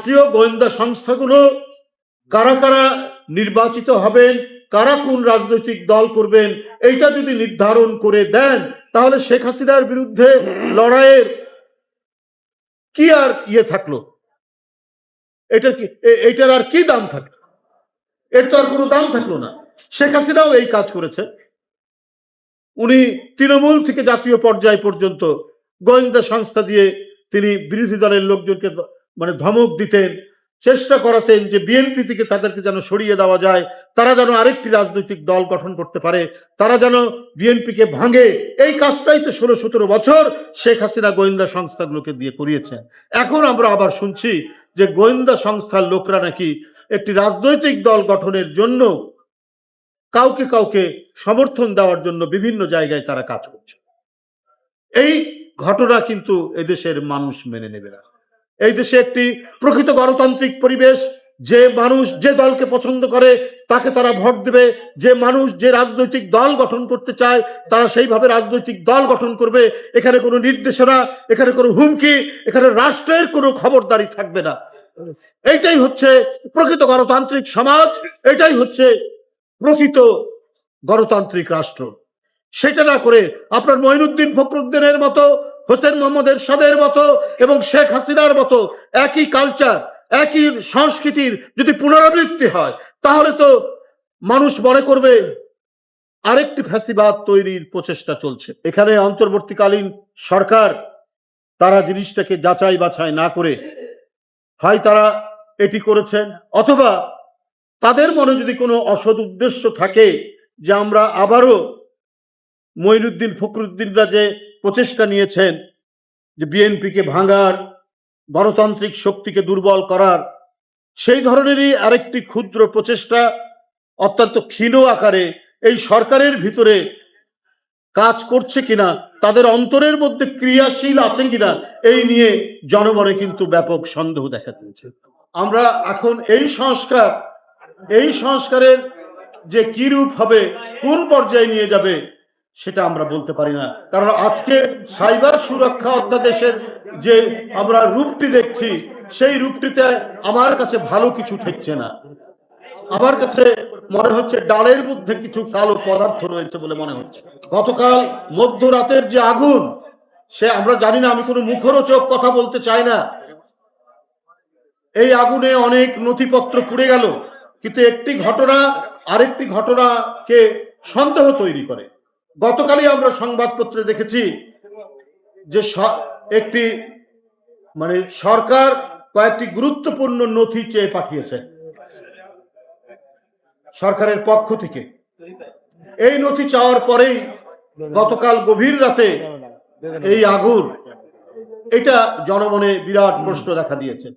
রাষ্ট্রীয় গোয়েন্দা সংস্থাগুলো কারা কারা নির্বাচিত হবেন, কারা কোন রাজনৈতিক দল করবেন, এইটা যদি নির্ধারণ করে দেন তাহলে শেখ হাসিনার বিরুদ্ধে লড়াইয়ের কি আর থাকলো? এটার আর কি দাম থাকলো? এর তো আর কোনো দাম থাকলো না। শেখ হাসিনাও এই কাজ করেছে। উনি তৃণমূল থেকে জাতীয় পর্যায় পর্যন্ত গোয়েন্দা সংস্থা দিয়ে তিনি বিরোধী দলের লোকজনকে ধমক দিতেন, চেষ্টা করাতেন যে বিএনপি থেকে তাদেরকে যেন সরিয়ে দেওয়া যায়, তারা যেন আরেকটি রাজনৈতিক দল গঠন করতে পারে, তারা যেন বিএনপিকে ভাঙে। এই কাজটাই তো 16-17 বছর শেখ হাসিনা গোয়েন্দা সংস্থাগুলোকে দিয়ে করিয়েছেন। এখন আমরা আবার শুনছি যে গোয়েন্দা সংস্থার লোকরা নাকি একটি রাজনৈতিক দল গঠনের জন্য কাউকে কাউকে সমর্থন দেওয়ার জন্য বিভিন্ন জায়গায় তারা কাজ করছে। এই ঘটনা কিন্তু এদেশের মানুষ মেনে নেবে না। এই দেশে একটি প্রকৃত গণতান্ত্রিক পরিবেশ, যে মানুষ যে দলকে পছন্দ করে তাকে তারা ভোট দেবে, যে মানুষ যে রাজনৈতিক দল গঠন করতে চায় তারা সেইভাবে রাজনৈতিক দল গঠন করবে। এখানে কোনো নির্দেশনা, এখানে কোনো হুমকি, এখানে রাষ্ট্রের কোনো খবরদারি থাকবে না। এইটাই হচ্ছে প্রকৃত গণতান্ত্রিক সমাজ, এটাই হচ্ছে প্রকৃত গণতান্ত্রিক রাষ্ট্র। সেটা না করে আপনার মঈনুদ্দিন ফখরুদ্দিনের মতো, হোসেন মোহাম্মদ এরশাদের মতো এবং শেখ হাসিনার মতো একই কালচার, একই সংস্কৃতির যদি পুনরাবৃত্তি হয় তাহলে তো মানুষ মনে করবে আরেকটি ফ্যাসিবাদ তৈরির প্রচেষ্টা চলছে। এখানে অন্তর্বর্তীকালীন সরকার তারা জিনিসটাকে যাচাই বাছাই না করে হয় তারা এটি করেছেন, অথবা তাদের মনে যদি কোনো অসৎ উদ্দেশ্য থাকে যে আমরা আবারও মঈনুদ্দিন ফখরুদ্দিনরা যে প্রচেষ্টা নিয়েছেন যে বিএনপিকে ভাঙার, গণতান্ত্রিক শক্তিকে দুর্বল করার, সেই ধরনেরই আরেকটি ক্ষুদ্র প্রচেষ্টা অত্যন্ত ক্ষীণ আকারে এই সরকারের ভিতরে কাজ করছে কিনা, তাদের অন্তরের মধ্যে ক্রিয়াশীল আছে কিনা, এই নিয়ে জনমনে কিন্তু ব্যাপক সন্দেহ দেখা দিয়েছে। আমরা এখন এই সংস্কারের যে কি রূপ হবে, কোন পর্যায়ে নিয়ে যাবে সেটা আমরা বলতে পারি না। কারণ আজকে সাইবার সুরক্ষা অধ্যাদেশের যে আমরা রূপটি দেখছি, সেই রূপটিতে আমার কাছে ভালো কিছু ঠেকছে না। আমার কাছে মনে হচ্ছে ডালের মধ্যে কিছু কালো পদার্থ রয়েছে বলে মনে হচ্ছে। গতকাল মধ্যরাতের যে আগুন, সে আমরা জানি না, আমি কোনো মুখরোচক কথা বলতে চাই না। এই আগুনে অনেক নথিপত্র পুড়ে গেল, কিন্তু একটি ঘটনা আরেকটি ঘটনাকে সন্দেহ তৈরি করে। গতকালই আমরা সংবাদপত্রে দেখেছি যে একটি সরকার কয়েকটি গুরুত্বপূর্ণ নথি চেয়ে পাঠিয়েছে সরকারের পক্ষ থেকে। এই নথি চাওয়ার পরেই গতকাল গভীর রাতে এই আগুন, এটা জনমনে বিরাট প্রশ্ন দেখা দিয়েছে।